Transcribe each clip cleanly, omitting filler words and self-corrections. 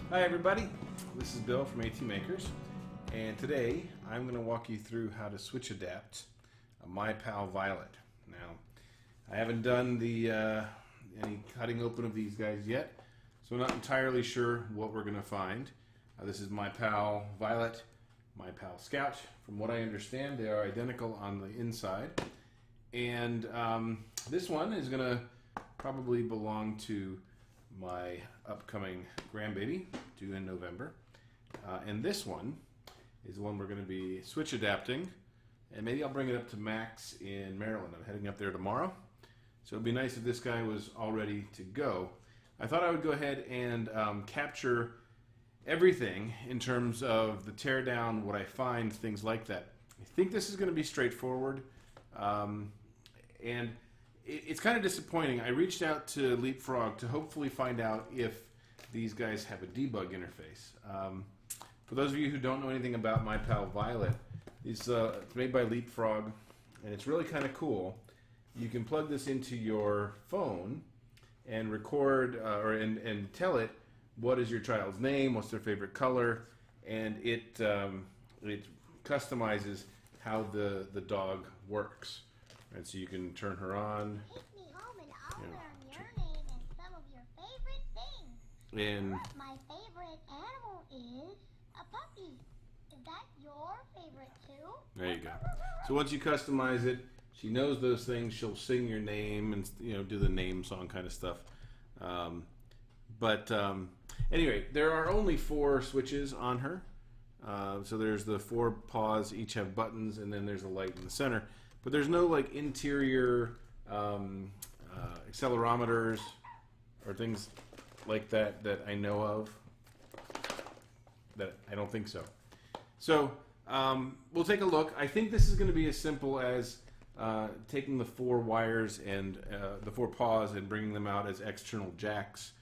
Hi everybody, this is Bill from AT Makers, and today I'm going to walk you through how to switch adapt a My Pal Violet. Now, I haven't done any cutting open of these guys yet, so I'm not entirely sure what we're going to find. This is My Pal Violet, My Pal Scout. From what I understand, they are identical on the inside, and this one is going to probably belong to my upcoming grandbaby, due in November. And this one is the one we're going to be switch adapting, and maybe I'll bring it up to Max in Maryland. I'm heading up there tomorrow, so it'd be nice if this guy was all ready to go. I thought I would go ahead and capture everything in terms of the teardown, what I find, things like that. I think this is going to be straightforward, and it's kind of disappointing. I reached out to LeapFrog to hopefully find out if these guys have a debug interface. For those of you who don't know anything about My Pal Violet, it's made by LeapFrog, and it's really kind of cool. You can plug this into your phone and record and tell it what is your child's name, what's their favorite color, and it customizes how the dog works. And so you can turn her on. Take me home and I'll learn your name and some of your favorite things. And my favorite animal is a puppy. Is that your favorite too? there you go. So once you customize it, she knows those things. She'll sing your name and do the name song kind of stuff. Anyway, there are only 4 switches on her. So there's the 4 paws, each have buttons, and then there's a light in the center. But there's no like interior accelerometers or things like that I know of. That I don't think so. So we'll take a look. I think this is going to be as simple as taking the 4 wires and the 4 paws and bringing them out as external jacks.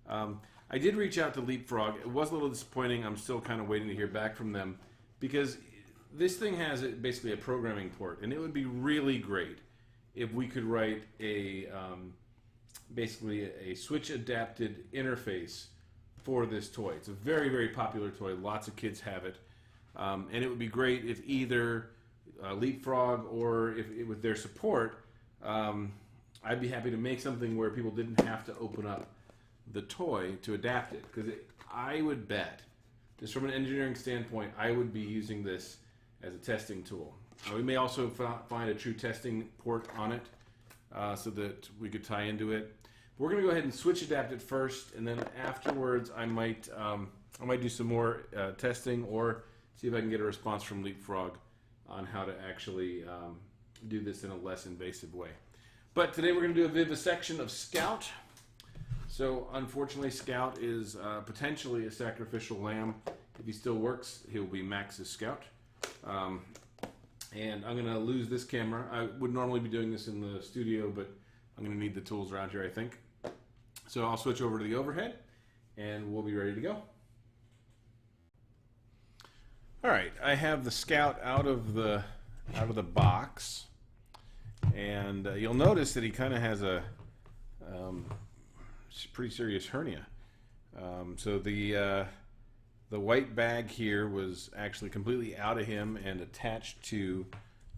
I did reach out to LeapFrog. It was a little disappointing. I'm still kind of waiting to hear back from them because this thing has basically a programming port, and it would be really great if we could write basically a switch-adapted interface for this toy. It's a very, very popular toy. Lots of kids have it, and it would be great if either LeapFrog or with their support, I'd be happy to make something where people didn't have to open up the toy to adapt it. Because I would bet, just from an engineering standpoint, I would be using this as a testing tool. We may also find a true testing port on it so that we could tie into it. But we're going to go ahead and switch adapt it first, and then afterwards I might do some more testing or see if I can get a response from LeapFrog on how to actually do this in a less invasive way. But today we're going to do a vivisection of Scout. So unfortunately, Scout is potentially a sacrificial lamb. If he still works, he'll be Max's Scout. And I'm going to lose this camera. I would normally be doing this in the studio, but I'm going to need the tools around here, I think. So I'll switch over to the overhead, and we'll be ready to go. All right, I have the Scout out of the box, and you'll notice that he kind of has a pretty serious hernia. So the white bag here was actually completely out of him and attached to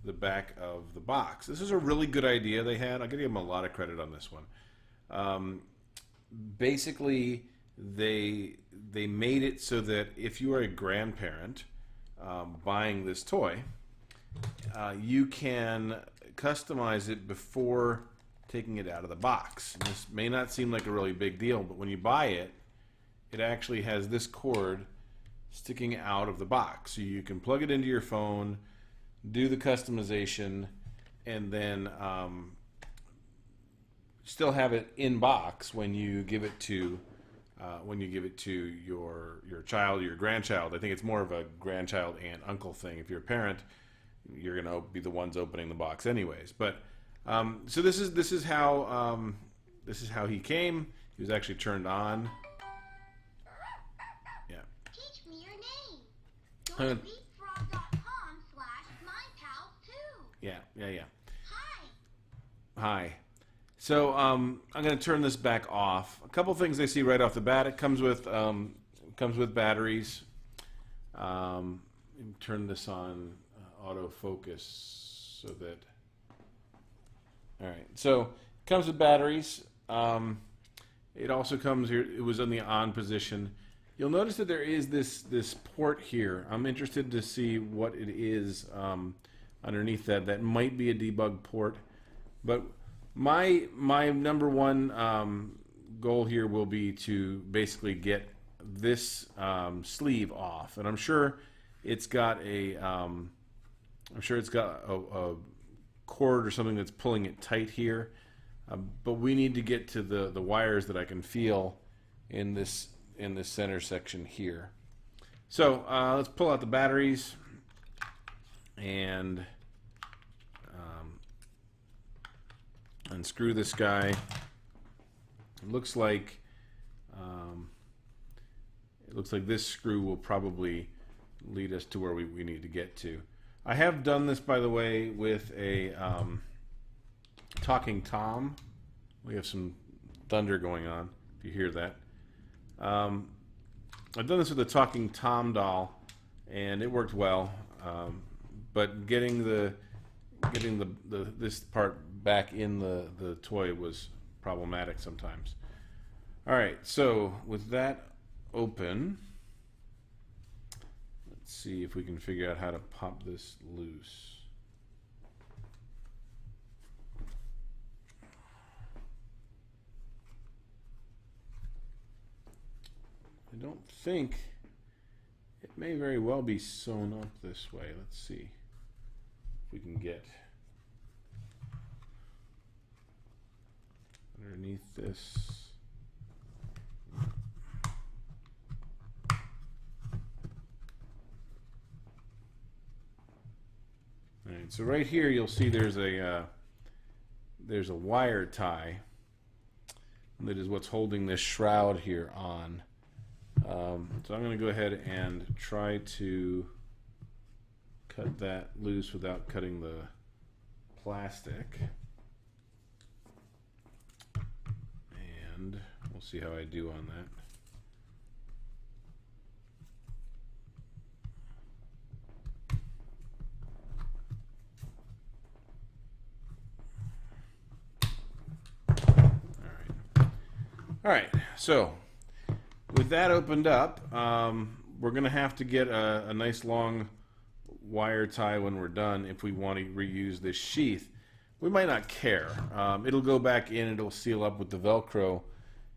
the back of the box. This is a really good idea they had. I'll give them a lot of credit on this one. Basically, they made it so that if you are a grandparent buying this toy, you can customize it before taking it out of the box. And this may not seem like a really big deal, but when you buy it, it actually has this cord sticking out of the box. So you can plug it into your phone, do the customization, and then still have it in box when you give it to your child or your grandchild. I think it's more of a grandchild aunt uncle thing. If you're a parent, you're gonna be the ones opening the box anyways. But so this is how he came. He was actually turned on. Teach me your name. Go to leapfrog.com/mypal2. Yeah. Hi. Hi. So I'm going to turn this back off. A couple things I see right off the bat. It comes with comes with batteries. Turn this on autofocus so that. All right, so it comes with batteries. It also comes here. It was in the on position. You'll notice that there is this port here. I'm interested to see what it is underneath that. That might be a debug port, but my number one goal here will be to basically get this sleeve off, and I'm sure it's got a cord or something that's pulling it tight here. But we need to get to the wires that I can feel in this center section here. So let's pull out the batteries and unscrew this guy. It looks like this screw will probably lead us to where we need to get to. I have done this, by the way, with a talking Tom. We have some thunder going on, if you hear that. I've done this with a talking Tom doll, and it worked well. But getting this part back in the toy was problematic sometimes. All right, so with that open, let's see if we can figure out how to pop this loose. I don't think it may very well be sewn up this way. Let's see if we can get underneath this. All right, so right here you'll see there's a wire tie that is what's holding this shroud here on. So I'm going to go ahead and try to cut that loose without cutting the plastic. And we'll see how I do on that. All right, so with that opened up, we're going to have to get a nice long wire tie when we're done if we want to reuse this sheath. We might not care. It'll go back in, it'll seal up with the Velcro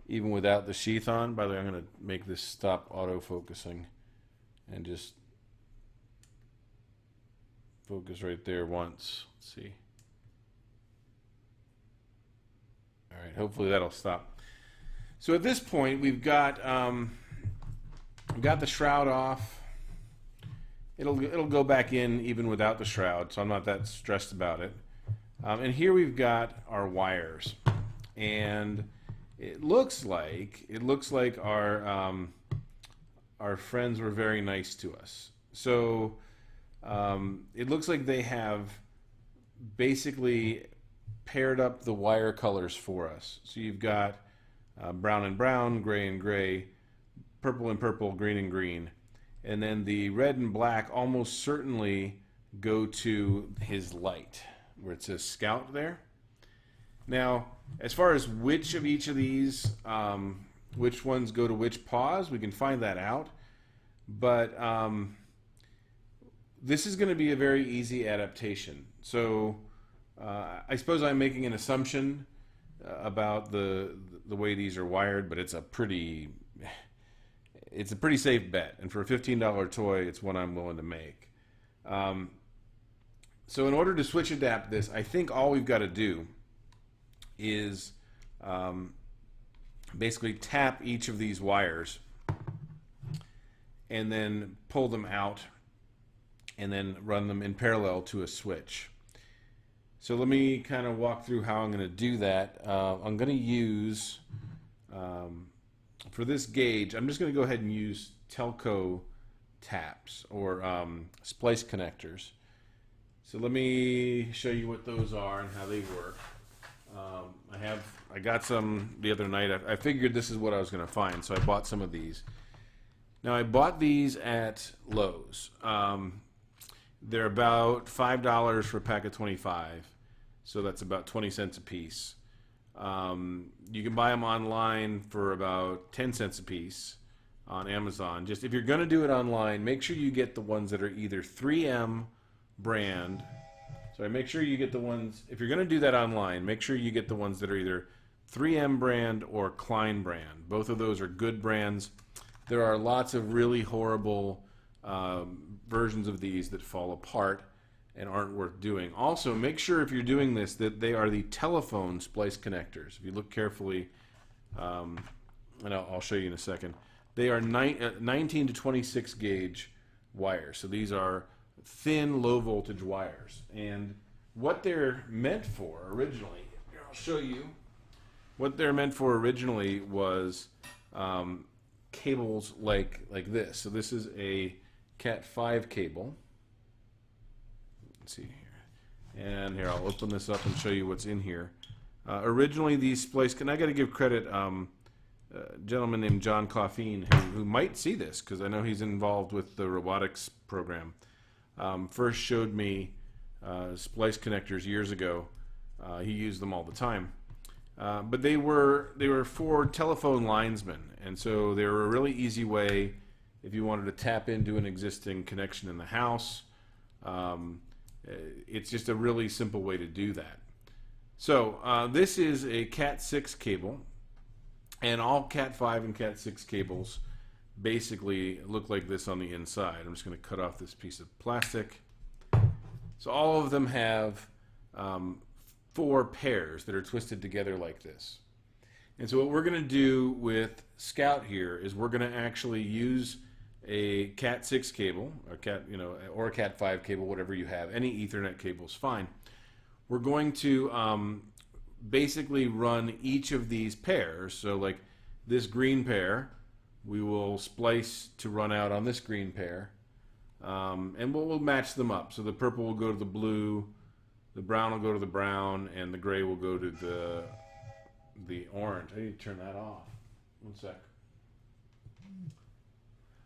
even without the sheath on. By the way, I'm going to make this stop autofocusing and just focus right there once. Let's see. All right, hopefully that'll stop. So at this point, we've got the shroud off. It'll go back in even without the shroud, so I'm not that stressed about it. And here we've got our wires, and it looks like our friends were very nice to us. So it looks like they have basically paired up the wire colors for us. So you've got brown and brown, gray and gray, purple and purple, green and green. And then the red and black almost certainly go to his light, where it says Scout there. Now, as far as which of each of these, which ones go to which paws, we can find that out. But this is going to be a very easy adaptation. So I suppose I'm making an assumption about the way these are wired, but it's a pretty safe bet, and for a $15 toy, it's one I'm willing to make. So in order to switch adapt this, I think all we've got to do is basically tap each of these wires and then pull them out and then run them in parallel to a switch. So let me kind of walk through how I'm going to do that. I'm going to use, for this gauge, I'm just going to go ahead and use Telco taps or splice connectors. So let me show you what those are and how they work. I got some the other night. I figured this is what I was going to find, so I bought some of these. Now I bought these at Lowe's. They're about $5 for a pack of 25, so that's about 20 cents a piece. You can buy them online for about 10 cents a piece on Amazon. Just if you're going to do it online, make sure you get the ones that are either 3M brand. Sorry, make sure you get the ones, if you're going to do that online, make sure you get the ones that are either 3M brand or Klein brand. Both of those are good brands. There are lots of really horrible versions of these that fall apart and aren't worth doing. Also, make sure if you're doing this that they are the telephone splice connectors. If you look carefully, and I'll show you in a second, they are 19 to 26 gauge wires. So these are thin, low voltage wires. And what they're meant for originally, here I'll show you, what they're meant for originally was cables like this. So this is a Cat 5 cable. Let's see here. And here, I'll open this up and show you what's in here. Originally, these splice, and I got to give credit, a gentleman named John Coffeen, who might see this, because I know he's involved with the robotics program, first showed me splice connectors years ago. He used them all the time. But they were for telephone linesmen, and so they were a really easy way if you wanted to tap into an existing connection in the house. It's just a really simple way to do that. So this is a Cat 6 cable, and all Cat 5 and Cat 6 cables basically look like this on the inside. I'm just going to cut off this piece of plastic. So all of them have 4 pairs that are twisted together like this. And so what we're going to do with Scout here is we're going to actually use a Cat 6 cable, or a Cat 5 cable, whatever you have. Any Ethernet cable is fine. We're going to basically run each of these pairs. So like this green pair, we will splice to run out on this green pair, and we'll match them up. So the purple will go to the blue, the brown will go to the brown, and the gray will go to the orange. I need to turn that off. One sec.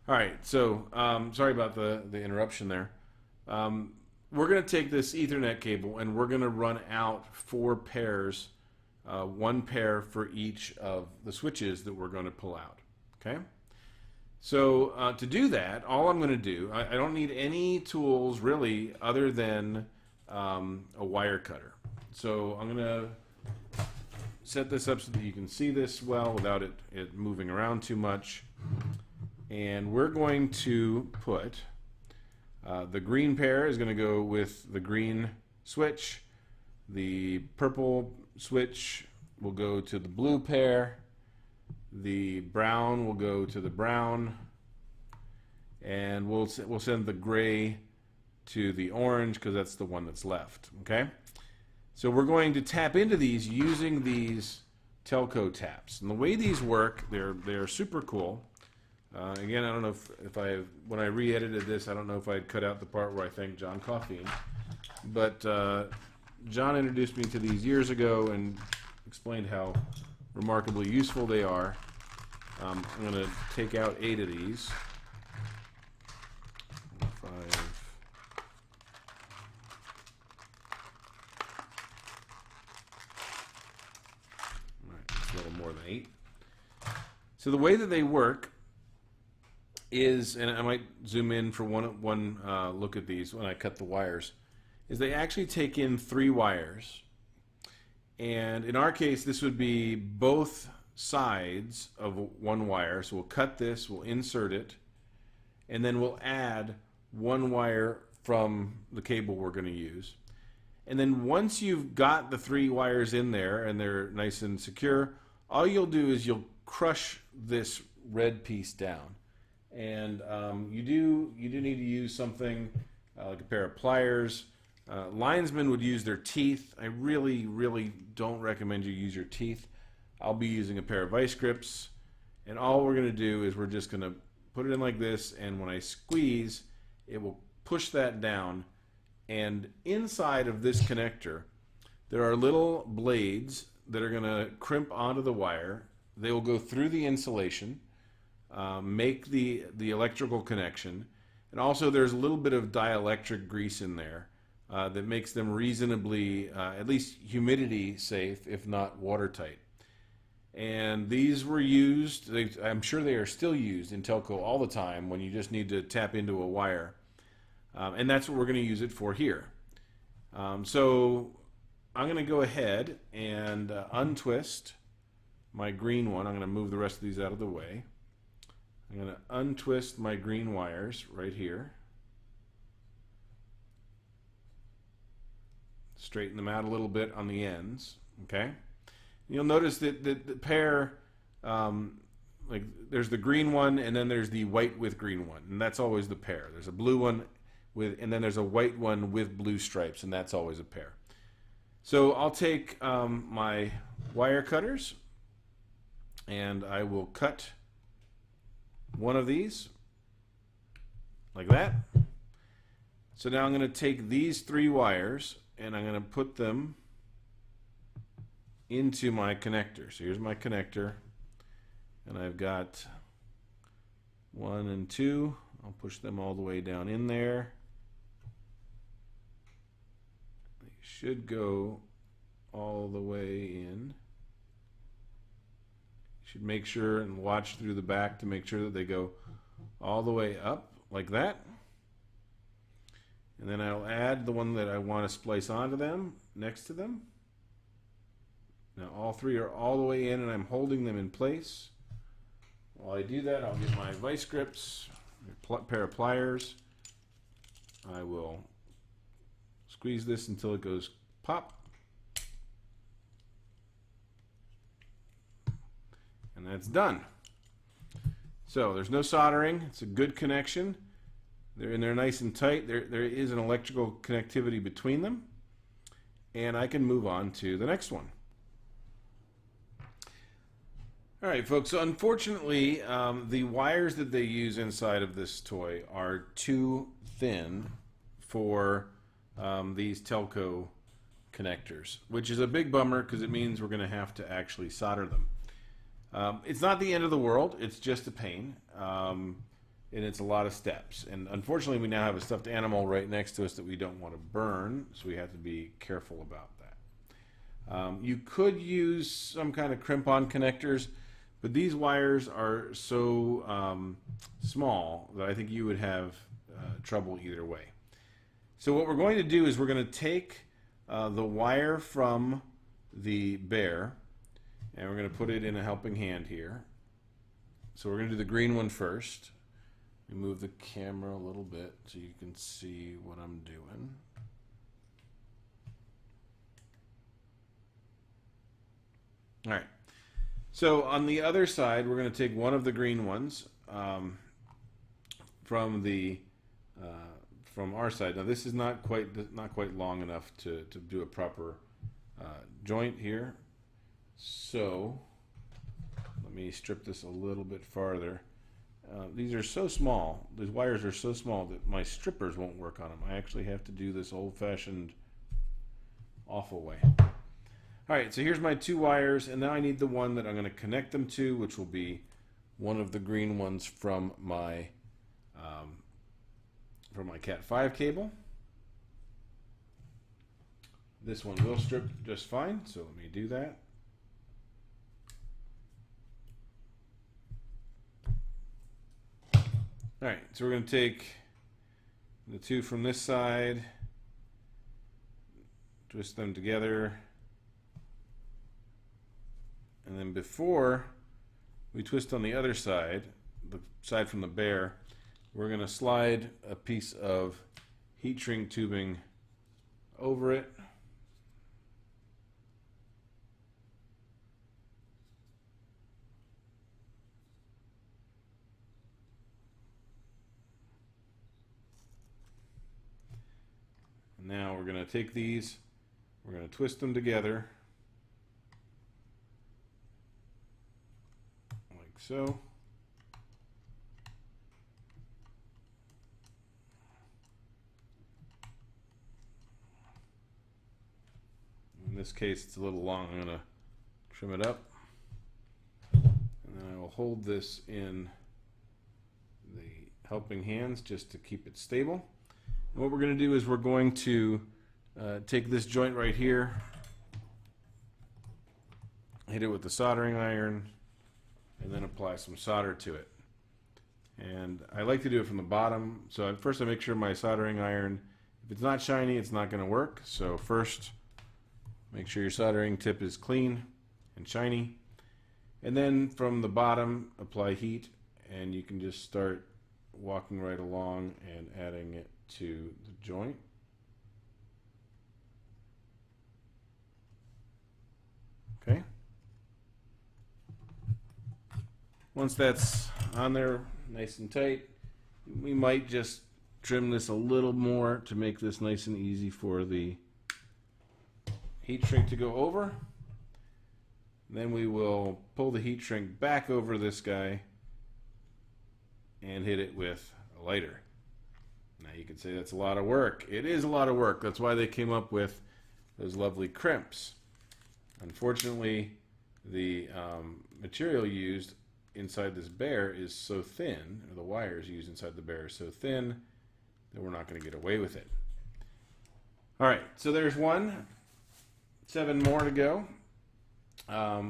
All right, so sorry about the interruption there. We're going to take this Ethernet cable and we're going to run out 4 pairs, 1 pair for each of the switches that we're going to pull out. Okay? So to do that, all I'm going to do, I don't need any tools really other than a wire cutter. So I'm going to set this up so that you can see this well without it moving around too much. And we're going to put the green pair is going to go with the green switch. The purple switch will go to the blue pair. The brown will go to the brown. And we'll send the gray to the orange because that's the one that's left. Okay? So we're going to tap into these using these telco taps. And the way these work, they're super cool. Again, I don't know if when I re-edited this, I don't know if I had cut out the part where I thank John Coffeen. But John introduced me to these years ago and explained how remarkably useful they are. I'm going to take out 8 of these. 5. All right, it's a little more than 8. So the way that they work is, and I might zoom in for one look at these when I cut the wires, is they actually take in 3 wires. And in our case, this would be both sides of 1 wire. So we'll cut this, we'll insert it, and then we'll add 1 wire from the cable we're going to use. And then once you've got the 3 wires in there and they're nice and secure, all you'll do is you'll crush this red piece down. And you do need to use something like a pair of pliers. Linesmen would use their teeth. I really, really don't recommend you use your teeth. I'll be using a pair of vice grips. And all we're going to do is we're just going to put it in like this, and when I squeeze, it will push that down. And inside of this connector, there are little blades that are going to crimp onto the wire. They will go through the insulation. make the electrical connection. And also there's a little bit of dielectric grease in there that makes them reasonably, at least humidity safe, if not watertight. And these were used, I'm sure they are still used in telco all the time when you just need to tap into a wire. And that's what we're going to use it for here. So I'm going to go ahead and untwist my green one. I'm going to move the rest of these out of the way. I'm going to untwist my green wires right here. Straighten them out a little bit on the ends. Okay. You'll notice that the pair, like there's the green one and then there's the white with green one, and that's always the pair. There's a blue one with, and then there's a white one with blue stripes, and that's always a pair. So I'll take my wire cutters and I will cut one of these like that. So now I'm going to take these 3 wires and I'm going to put them into my connector. So here's my connector, and I've got 1 and 2. I'll push them all the way down in there. They should go all the way in. You should make sure and watch through the back to make sure that they go all the way up like that. And then I'll add the one that I want to splice onto them next to them. Now all 3 are all the way in and I'm holding them in place. While I do that, I'll get my vice grips, a pair of pliers. I will squeeze this until it goes pop. And that's done. So there's no soldering. It's a good connection. They're nice and tight. There is an electrical connectivity between them. And I can move on to the next one. All right, folks, so unfortunately, the wires that they use inside of this toy are too thin for these telco connectors, which is a big bummer because it means we're going to have to actually solder them. It's not the end of the world, it's just a pain, and it's a lot of steps. And unfortunately, we now have a stuffed animal right next to us that we don't want to burn, so we have to be careful about that. You could use some kind of crimp-on connectors, but these wires are so small that I think you would have trouble either way. So what we're going to do is we're going to take the wire from the bear and we're going to put it in a helping hand here. So we're going to do the green one first. We move the camera a little bit so you can see what I'm doing. All right. So on the other side, we're going to take one of the green ones from our side. Now this is not quite long enough to do a proper joint here. So let me strip this a little bit farther. These are so small. These wires are so small that my strippers won't work on them. I actually have to do this old-fashioned, awful way. All right, so here's my 2 wires, and now I need the one that I'm going to connect them to, which will be one of the green ones from my Cat 5 cable. This one will strip just fine, so let me do that. All right, so we're going to take the 2 from this side, twist them together, and then before we twist on the other side, the side from the bear, we're going to slide a piece of heat shrink tubing over it. Now we're going to take these, we're going to twist them together like so. In this case it's a little long, I'm going to trim it up, and then I will hold this in helping hands just to keep it stable. And what we're going to do is we're going to take this joint right here, hit it with the soldering iron, and then apply some solder to it. And I like to do it from the bottom. So first I make sure my soldering iron, if it's not shiny, it's not going to work. So first, make sure your soldering tip is clean and shiny. And then from the bottom, apply heat, and you can just start walking right along and adding it to the joint. Okay. Once that's on there nice and tight, we might just trim this a little more to make this nice and easy for the heat shrink to go over. Then we will pull the heat shrink back over this guy and hit it with a lighter. Now you can say that's a lot of work. It is a lot of work. That's why they came up with those lovely crimps. Unfortunately, the material used inside this bear is so thin, or the wires used inside the bear are so thin, that we're not going to get away with it. All right, so there's one. 7 more to go. I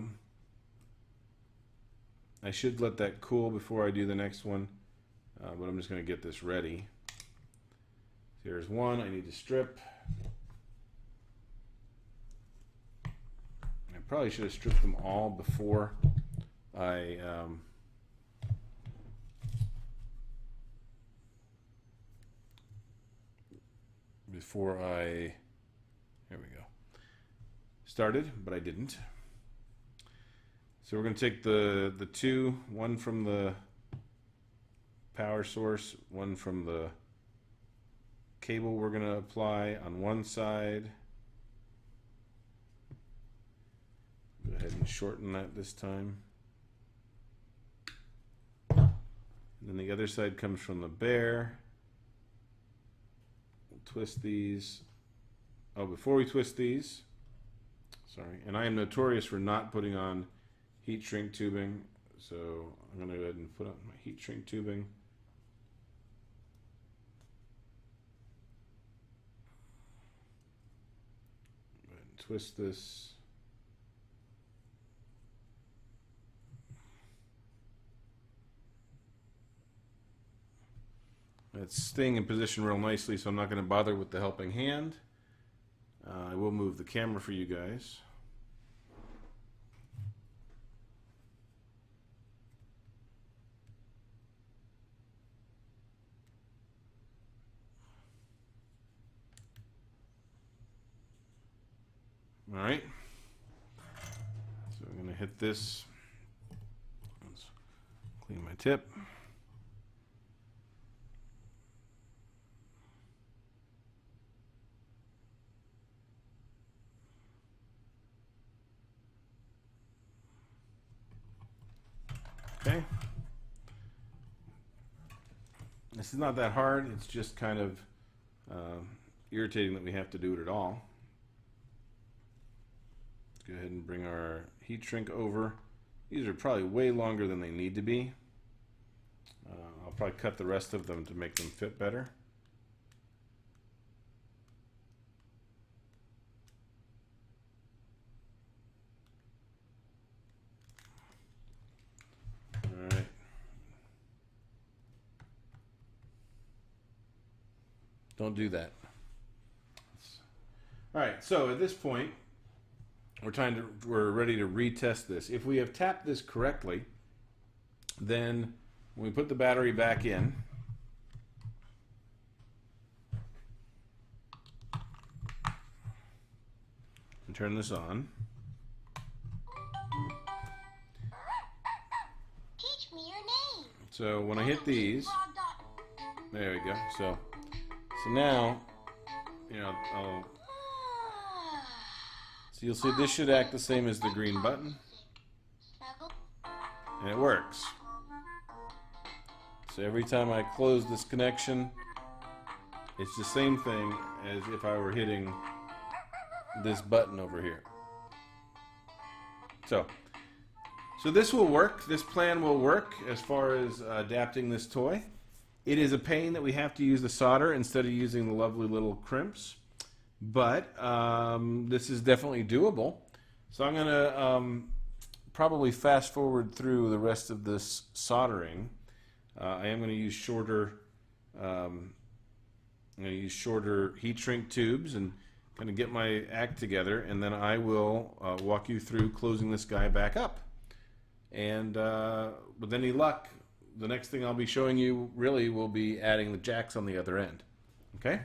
should let that cool before I do the next one, but I'm just going to get this ready. Here's one. I need to strip. I probably should have stripped them all before I here we go, started, but I didn't. So we're going to take the two, one from the power source, one from the cable we're going to apply on one side. Go ahead and shorten that this time. And then the other side comes from the bear. We'll twist these. Oh, before we twist these, sorry, and I am notorious for not putting on heat shrink tubing, so I'm going to go ahead and put on my heat shrink tubing. Go ahead and twist this. It's staying in position real nicely, so I'm not going to bother with the helping hand. I will move the camera for you guys. All right. So I'm going to hit this. Let's clean my tip. Okay. This is not that hard. It's just kind of irritating that we have to do it at all. Let's go ahead and bring our heat shrink over. These are probably way longer than they need to be. I'll probably cut the rest of them to make them fit better. Don't do that. All right, so at this point, we're ready to retest this. If we have tapped this correctly, then when we put the battery back in, and turn this on. Teach me your name. So when I hit these, there we go. So now, you know, so you'll see this should act the same as the green button, and it works. So every time I close this connection, it's the same thing as if I were hitting this button over here. So this will work. This plan will work as far as adapting this toy. It is a pain that we have to use the solder instead of using the lovely little crimps, but this is definitely doable. So I'm going to probably fast forward through the rest of this soldering. I am going to use shorter heat shrink tubes and kind of get my act together, and then I will walk you through closing this guy back up. And with any luck, the next thing I'll be showing you really will be adding the jacks on the other end. Okay?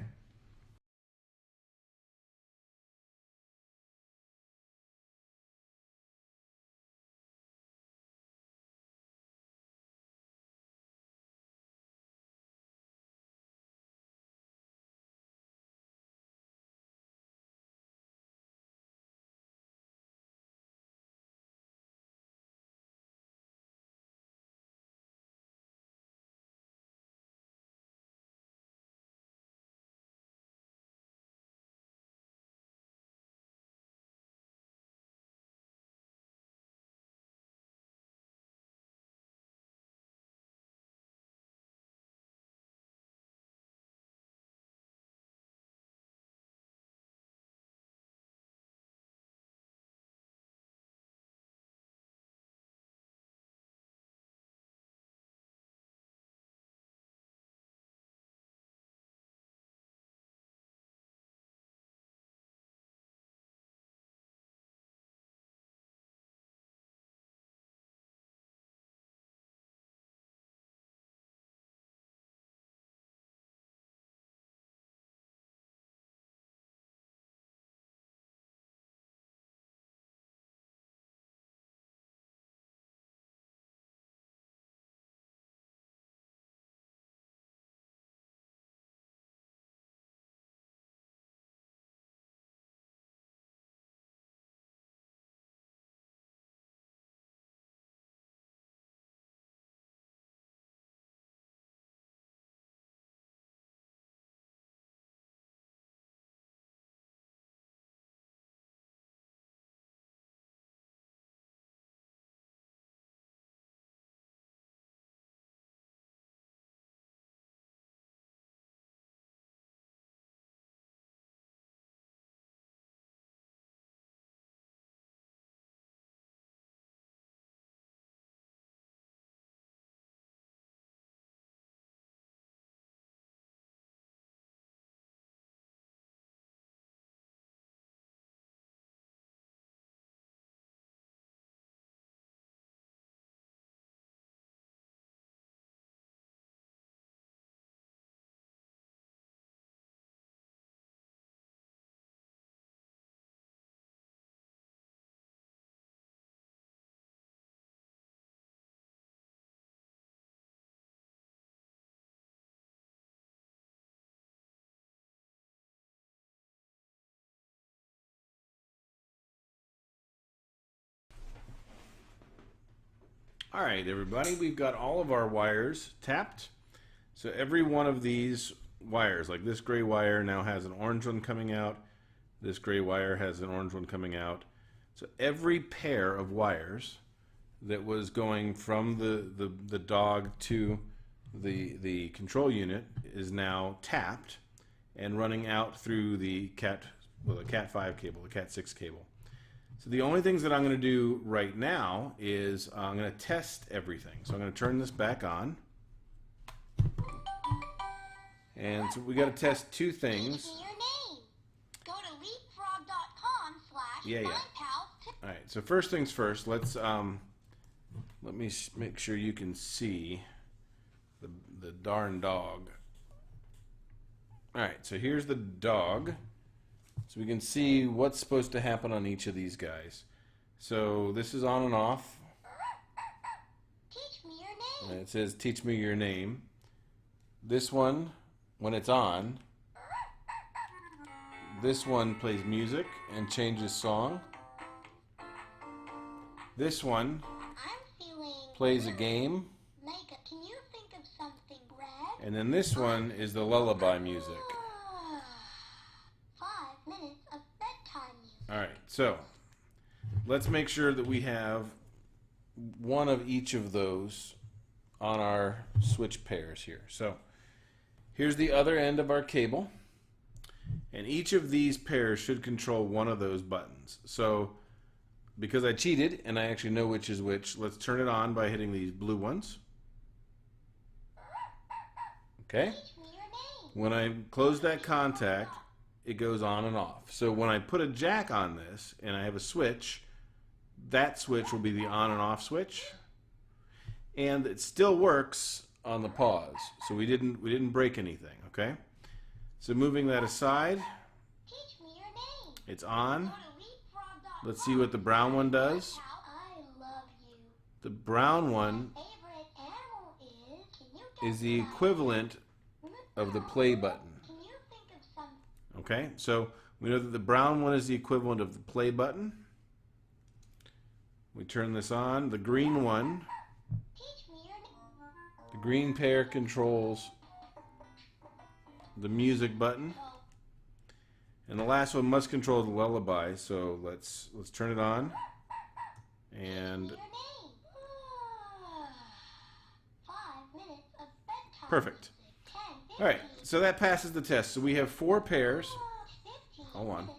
All right, everybody, we've got all of our wires tapped. So every one of these wires, like this gray wire now has an orange one coming out. This gray wire has an orange one coming out. So every pair of wires that was going from the dog to the control unit is now tapped and running out through the Cat 5 cable, the Cat 6 cable. So the only things that I'm going to do right now is I'm going to test everything. So I'm going to turn this back on. And so we got to test two things. Teach me your name. Go to leapfrog.com/mypal. All right. So first things first. Let's let me make sure you can see the darn dog. All right. So here's the dog. So we can see what's supposed to happen on each of these guys. So this is on and off. Teach me your name. And it says teach me your name. This one, when it's on, this one plays music and changes song. This one plays a game. Micah, can you think of something red? And then this one is the lullaby music. 5 minutes of bedtime music. All right, so let's make sure that we have one of each of those on our switch pairs here. So Here's the other end of our cable. And each of these pairs should control one of those buttons. So, because I cheated and I actually know which is which, let's turn it on by hitting these blue ones. Okay? When I close that contact, it goes on and off. So when I put a jack on this and I have a switch, that switch will be the on and off switch. And it still works on the pause. So we didn't break anything, okay? So moving that aside, it's on. Let's see what the brown one does. The brown one is the equivalent of the play button. Okay, so we know that the brown one is the equivalent of the play button. We turn this on. The green one, the green pair controls the music button. And the last one must control the lullaby, so let's turn it on. And perfect. All right, so that passes the test. So we have 4 pairs. Hold on.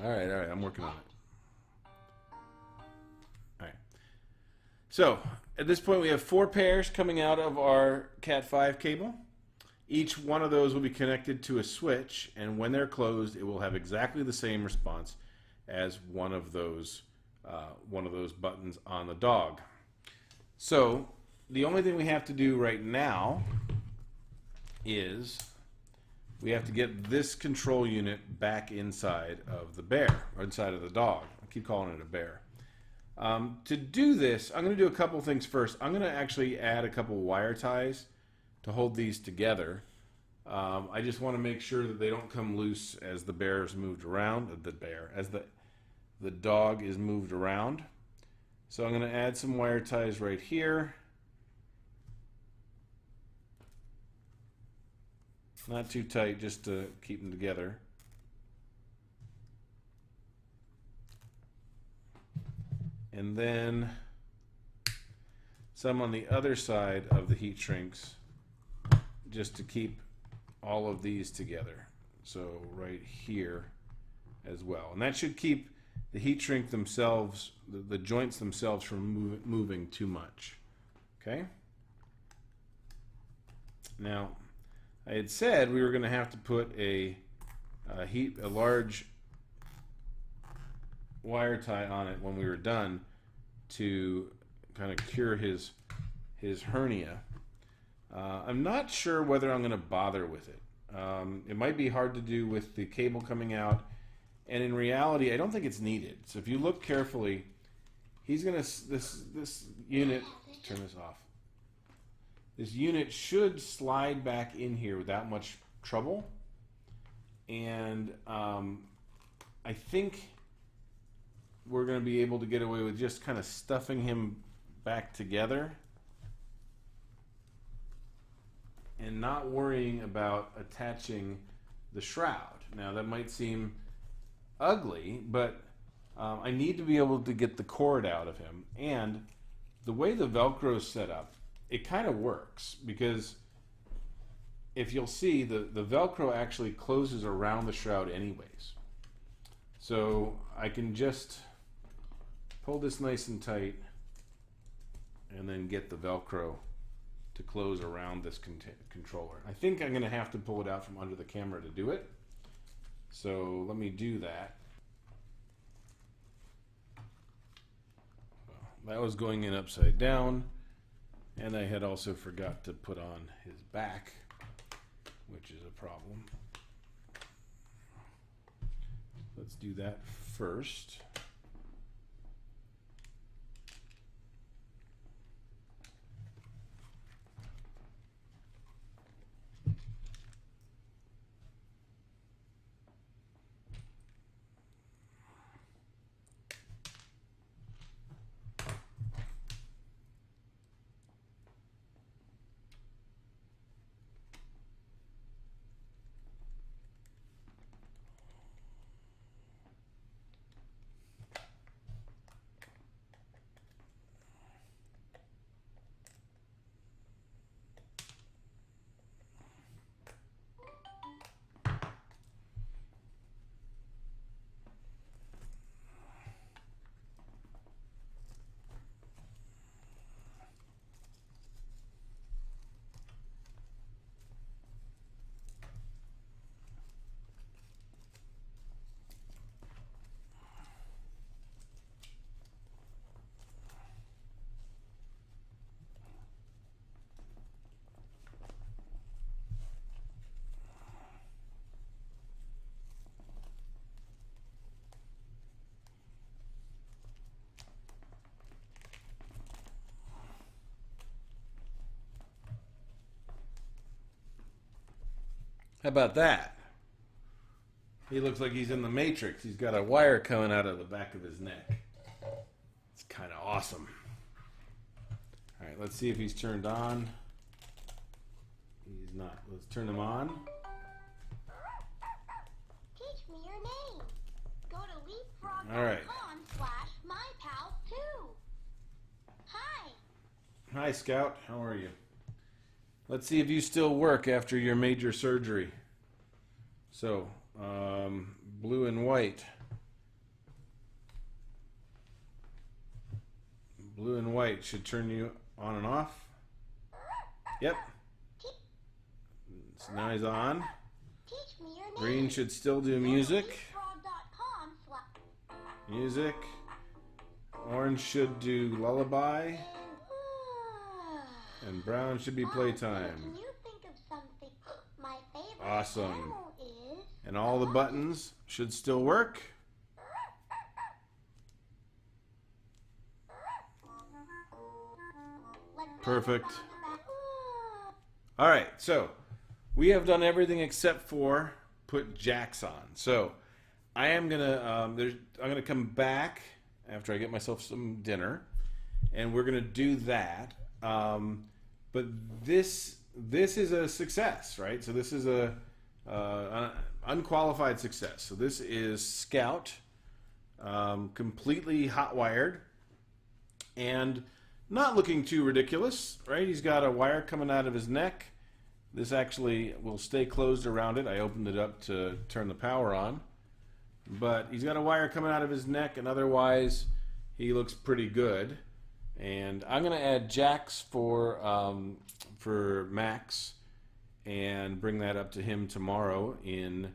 All right, I'm working on it. All right. So at this point, we have 4 pairs coming out of our Cat 5 cable. Each one of those will be connected to a switch, and when they're closed, it will have exactly the same response as one of those buttons on the dog. So the only thing we have to do right now is we have to get this control unit back inside of the bear, or inside of the dog. I keep calling it a bear. To do this, I'm going to do a couple things first. I'm going to actually add a couple wire ties to hold these together. I just want to make sure that they don't come loose as the bear is moved around. As the dog is moved around. So I'm going to add some wire ties right here. Not too tight, just to keep them together. And then some on the other side of the heat shrinks, just to keep all of these together. So right here as well. And that should keep the heat shrink themselves, the joints themselves, from moving too much. Okay? Now, I had said we were going to have to put a large wire tie on it when we were done to kind of cure his hernia. I'm not sure whether I'm going to bother with it. It might be hard to do with the cable coming out, and in reality, I don't think it's needed. So if you look carefully, he's going to this unit. Turn this off. This unit should slide back in here without much trouble, and I think we're going to be able to get away with just kind of stuffing him back together and not worrying about attaching the shroud. Now that might seem ugly, but I need to be able to get the cord out of him, and the way the Velcro is set up, it kind of works, because if you'll see, the Velcro actually closes around the shroud anyways. So I can just pull this nice and tight and then get the Velcro to close around this controller. I think I'm going to have to pull it out from under the camera to do it. So let me do that. That was going in upside down. And I had also forgot to put on his back, which is a problem. Let's do that first. How about that? He looks like he's in the Matrix. He's got a wire coming out of the back of his neck. It's kind of awesome. All right, let's see if he's turned on. He's not. Let's turn him on. Teach me your name. Go to LeapFrog.com All right. /mypal2. Hi. Hi, Scout. How are you? Let's see if you still work after your major surgery. So, blue and white. Blue and white should turn you on and off. Yep. So now he's on. Teach me your name. Green should still do music. LeapFrog.com Music. Orange should do lullaby. And brown should be playtime. Can you think of something? My favorite Awesome. animal is And all the buttons should still work. Perfect. All right, so we have done everything except for put jacks on. So I am gonna I'm gonna come back after I get myself some dinner, and we're gonna do that. But this is a success, right? So this is a unqualified success. So this is Scout, completely hot wired, and not looking too ridiculous, right? He's got a wire coming out of his neck. This actually will stay closed around it. I opened it up to turn the power on. But he's got a wire coming out of his neck, and otherwise he looks pretty good. And I'm going to add jacks for Max and bring that up to him tomorrow in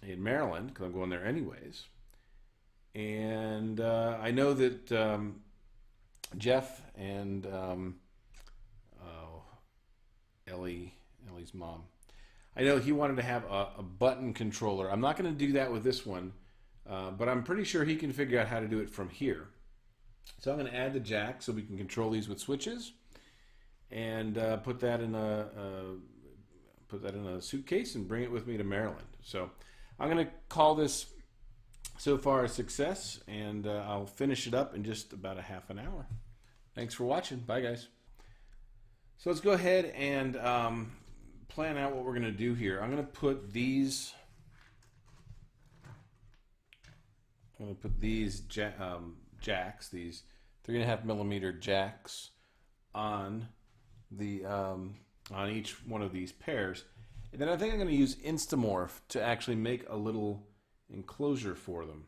Maryland, because I'm going there anyways. And I know that Jeff and Ellie's mom, I know he wanted to have a button controller. I'm not going to do that with this one, but I'm pretty sure he can figure out how to do it from here. So I'm going to add the jack so we can control these with switches, and put that in a suitcase and bring it with me to Maryland. So I'm going to call this so far a success, and I'll finish it up in just about a half an hour. Thanks for watching. Bye, guys. So let's go ahead and plan out what we're going to do here. I'm going to put these. I'm going to put these jacks, these 3.5 millimeter jacks, on the on each one of these pairs, and then I think I'm going to use Instamorph to actually make a little enclosure for them.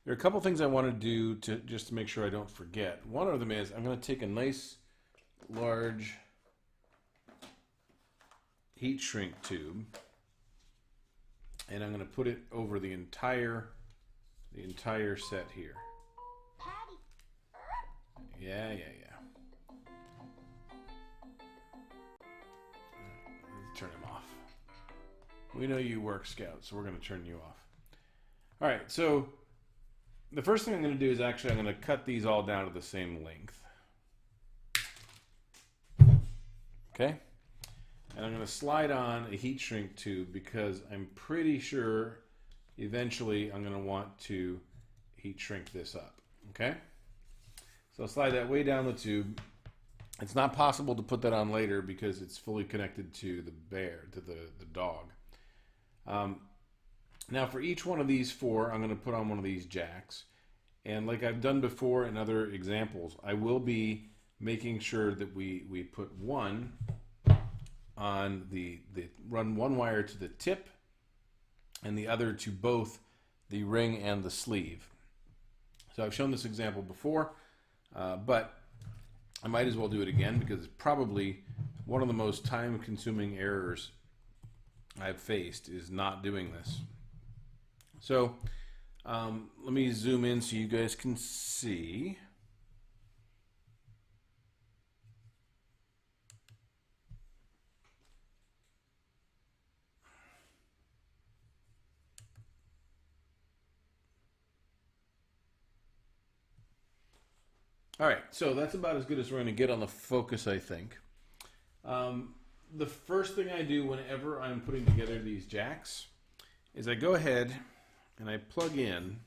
There are a couple things I want to do just to make sure I don't forget. One of them is I'm going to take a nice large heat shrink tube, and I'm going to put it over the entire set here. Patty. Yeah. Let's turn him off. We know you work, Scout, so we're going to turn you off. All right, so the first thing I'm going to do is I'm going to cut these all down to the same length. Okay? And I'm going to slide on a heat shrink tube because I'm pretty sure eventually I'm going to want to heat shrink this up. Okay? So I'll slide that way down the tube. It's not possible to put that on later because it's fully connected to the the dog. Now for each one of these four, I'm going to put on one of these jacks. And like I've done before in other examples, I will be making sure that we put one on run one wire to the tip and the other to both the ring and the sleeve. So I've shown this example before, but I might as well do it again because it's probably one of the most time-consuming errors I've faced is not doing this. So let me zoom in so you guys can see. All right, so that's about as good as we're going to get on the focus, I think. the first thing I do whenever I'm putting together these jacks is I go ahead and I plug in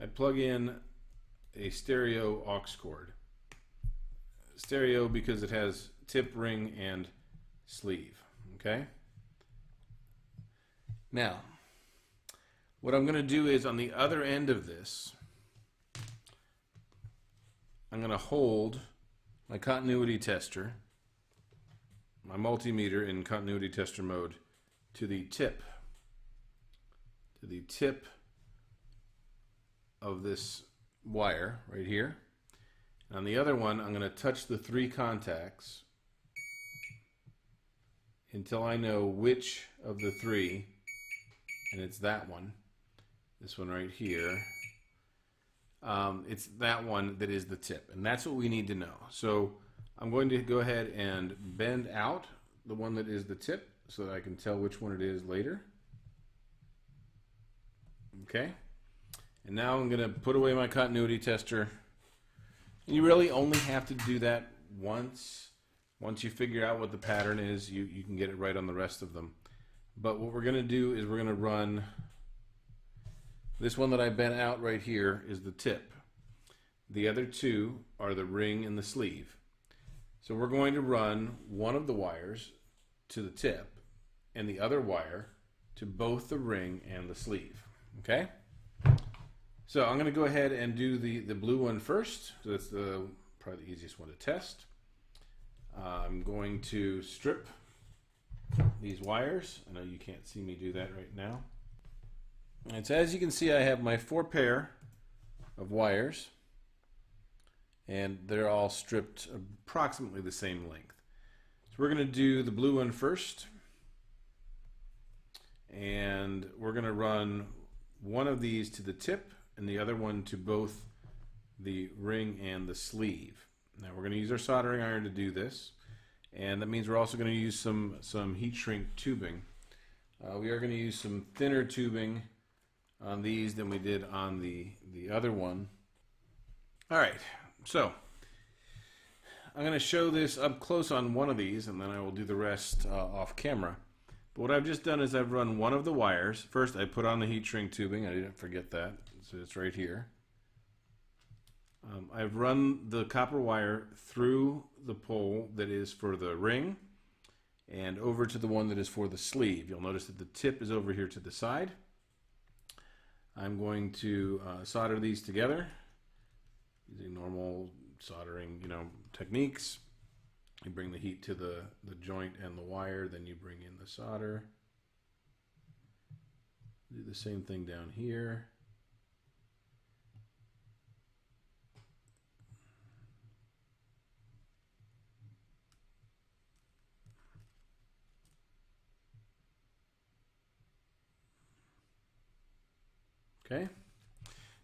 a stereo aux cord. Stereo because it has tip, ring, and sleeve. Okay? Now, what I'm going to do is on the other end of this, I'm going to hold my continuity tester, my multimeter in continuity tester mode, to the tip of this wire right here. And on the other one, I'm going to touch the 3 contacts until I know which of the 3, and it's that one, this one right here. It's that one that is the tip, and that's what we need to know. So I'm going to go ahead and bend out the one that is the tip so that I can tell which one it is later. Okay, and now I'm going to put away my continuity tester. You really only have to do that once. Once you figure out what the pattern is, you can get it right on the rest of them. But what we're going to do is we're going to run this one that I bent out right here is the tip. The other 2 are the ring and the sleeve. So we're going to run one of the wires to the tip and the other wire to both the ring and the sleeve. Okay? So I'm going to go ahead and do the blue one first. So that's probably the easiest one to test. I'm going to strip these wires. I know you can't see me do that right now. And so as you can see, I have my 4 pair of wires, and they're all stripped approximately the same length. So we're going to do the blue one first, and we're going to run one of these to the tip and the other one to both the ring and the sleeve. Now we're going to use our soldering iron to do this, and that means we're also going to use some heat shrink tubing. We are going to use some thinner tubing on these than we did on the other one. All right, so I'm going to show this up close on one of these, and then I will do the rest off camera. But what I've just done is I've run one of the wires. First, I put on the heat shrink tubing. I didn't forget that, so it's right here. I've run the copper wire through the pole that is for the ring and over to the one that is for the sleeve. You'll notice that the tip is over here to the side. I'm going to solder these together using normal soldering, techniques. You bring the heat to the joint and the wire, then you bring in the solder. Do the same thing down here. Okay,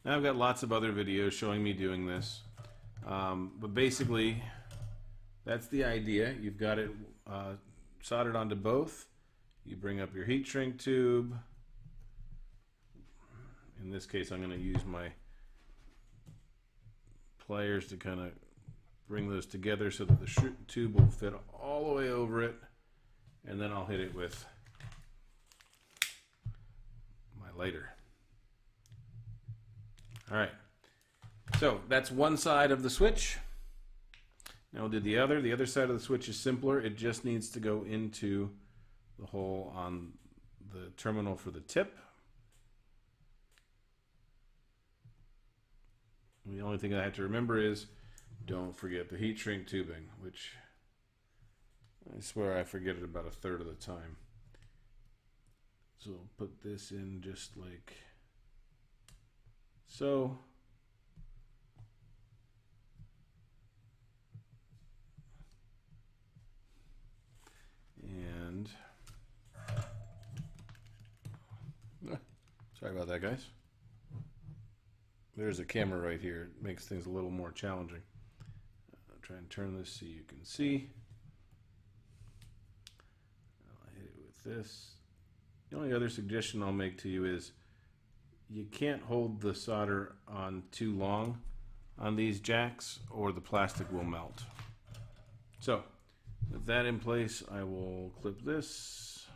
now I've got lots of other videos showing me doing this, but basically that's the idea. You've got it soldered onto both. You bring up your heat shrink tube. In this case, I'm going to use my pliers to kind of bring those together so that the tube will fit all the way over it, and then I'll hit it with my lighter. All right, so that's one side of the switch. Now we'll do the other. The other side of the switch is simpler. It just needs to go into the hole on the terminal for the tip. And the only thing I have to remember is don't forget the heat shrink tubing, which I swear I forget it about a third of the time. So we'll put this in just like so. And sorry about that, guys. There's a camera right here. It makes things a little more challenging. I'll try and turn this so you can see. I'll hit it with this. The only other suggestion I'll make to you is you can't hold the solder on too long on these jacks or the plastic will melt. So With that in place, I will clip this,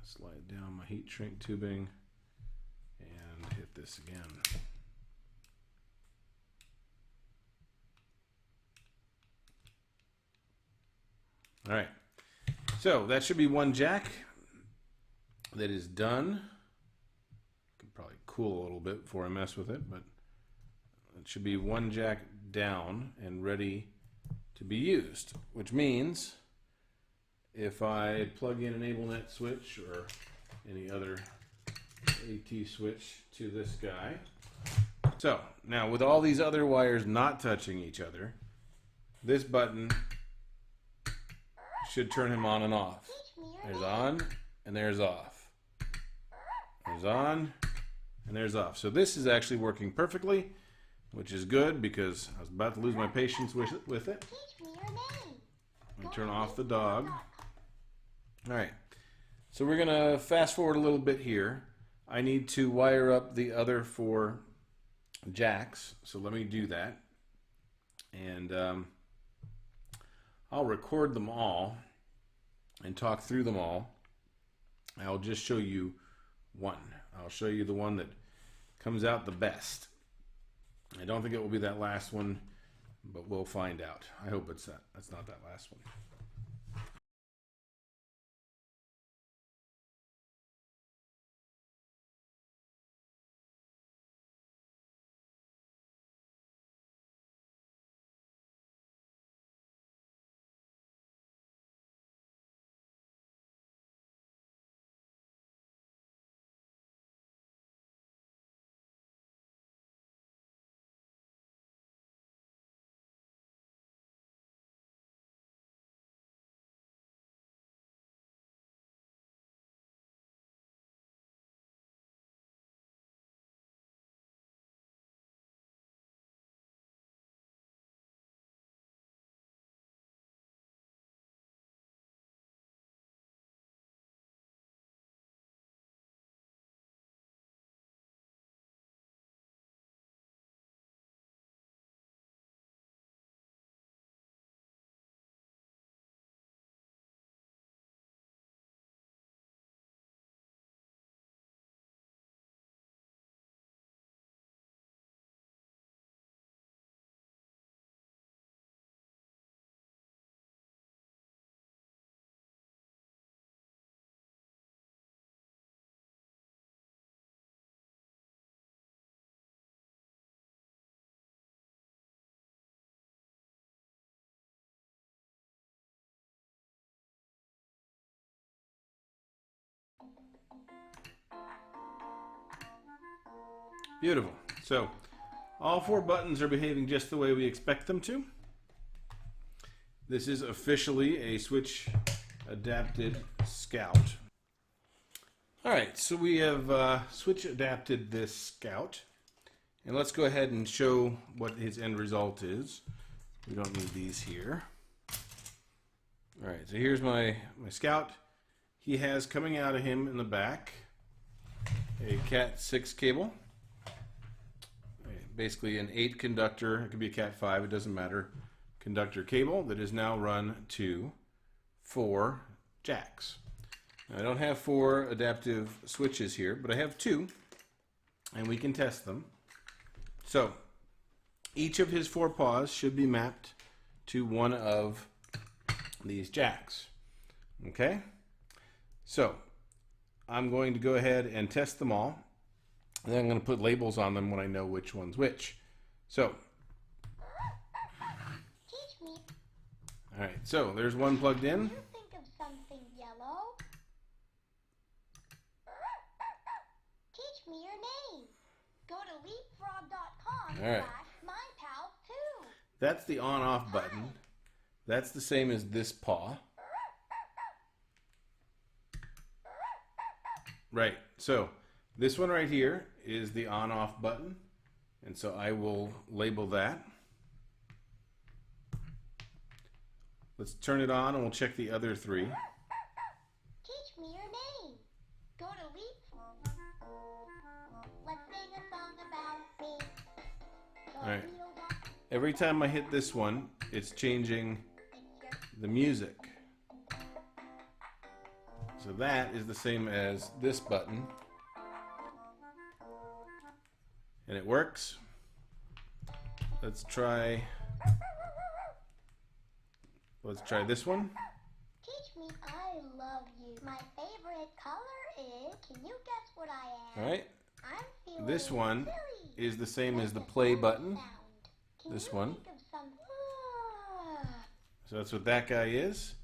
slide down my heat shrink tubing, and hit this again. All right, so that should be one jack that is done. Could probably cool a little bit before I mess with it, but it should be one jack down and ready to be used, which means if I plug in an AbleNet switch or any other AT switch to this guy. So now with all these other wires not touching each other, this button should turn him on and off. There's on and there's off. There's on and there's off. So this is actually working perfectly, which is good because I was about to lose my patience with it. I'm gonna turn off the dog. All right, so we're gonna fast forward a little bit here. I need to wire up the other 4 jacks, so let me do that. And I'll record them all and talk through them all. I'll just show you one. I'll show you the one that comes out the best. I don't think it will be that last one, but we'll find out. I hope it's that. That's not that last one. Beautiful. So all 4 buttons are behaving just the way we expect them to. This is officially a switch adapted Scout. All right, so we have switch adapted this Scout. And let's go ahead and show what his end result is. We don't need these here. All right, so here's my Scout. He has coming out of him in the back a Cat 6 cable. Basically an 8 conductor, it could be a Cat 5, it doesn't matter, conductor cable that is now run to 4 jacks. Now, I don't have 4 adaptive switches here, but I have 2, and we can test them. So each of his 4 paws should be mapped to one of these jacks. Okay? So I'm going to go ahead and test them all. And then I'm going to put labels on them when I know which one's which. So, Teach me. all right, so there's one plugged in. You think of something yellow. Teach me your name. Go to LeapFrog.com All right. /mypal2. That's the on-off button. That's the same as this paw. Right, so this one right here is the on-off button, and so I will label that. Let's turn it on and we'll check the other 3. Teach me your name. Go to LeapFrog. Let's sing a song about me. All right. Every time I hit this one, it's changing the music. So that is the same as this button. And it works. Let's try this one. Teach me, I love you. My favorite color is, can you guess what I am? All right. I'm feeling This one silly. is the same as the What's play that button. sound? Can This you one. think of some... So that's what that guy is.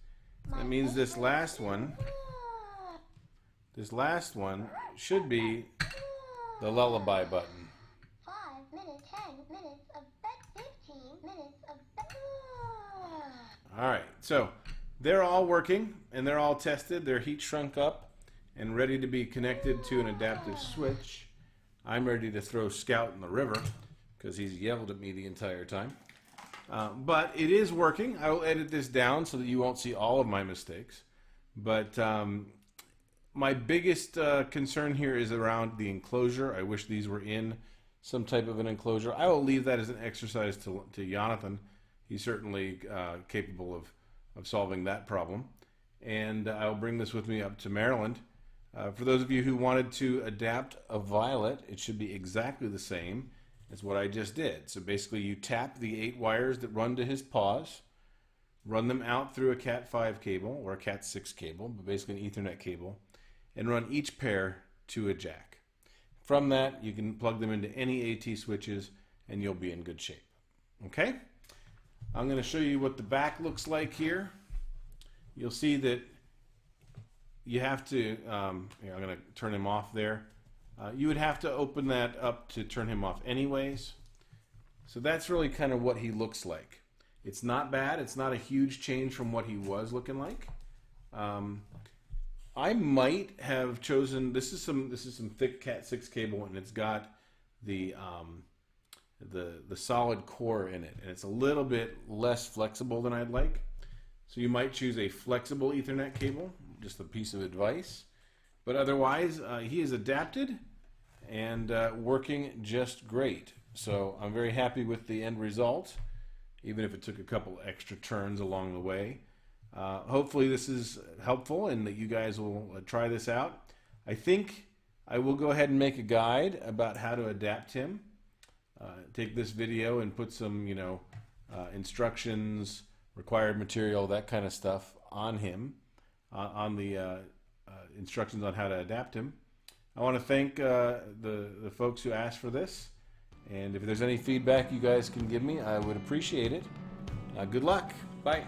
My That means this favorite- last one should be the lullaby button. 5 minutes, 10 minutes of bed, 15 minutes of bed. All right, so they're all working and they're all tested. They're heat shrunk up and ready to be connected to an adaptive switch. I'm ready to throw Scout in the river because he's yelled at me the entire time. But it is working. I will edit this down so that you won't see all of my mistakes. But my biggest concern here is around the enclosure. I wish these were in some type of an enclosure. I will leave that as an exercise to Jonathan. He's certainly capable of solving that problem. And I will bring this with me up to Maryland. For those of you who wanted to adapt a Violet, it should be exactly the same as what I just did. So basically you tap the 8 wires that run to his paws, run them out through a Cat 5 cable or a Cat 6 cable, but basically an Ethernet cable, and run each pair to a jack. From that, you can plug them into any AT switches and you'll be in good shape. Okay? I'm going to show you what the back looks like here. You'll see that you have to, I'm going to turn him off there. You would have to open that up to turn him off anyways. So that's really kind of what he looks like. It's not bad. It's not a huge change from what he was looking like. I might have chosen, this is some thick Cat 6 cable, and it's got the solid core in it, and it's a little bit less flexible than I'd like. So you might choose a flexible Ethernet cable, just a piece of advice. But otherwise, he is adapted and working just great. So I'm very happy with the end result, even if it took a couple extra turns along the way. Hopefully this is helpful and that you guys will try this out. I think I will go ahead and make a guide about how to adapt him. Take this video and put some, instructions, required material, that kind of stuff on him, on the instructions on how to adapt him. I want to thank the folks who asked for this, and if there's any feedback you guys can give me, I would appreciate it. Good luck. Bye.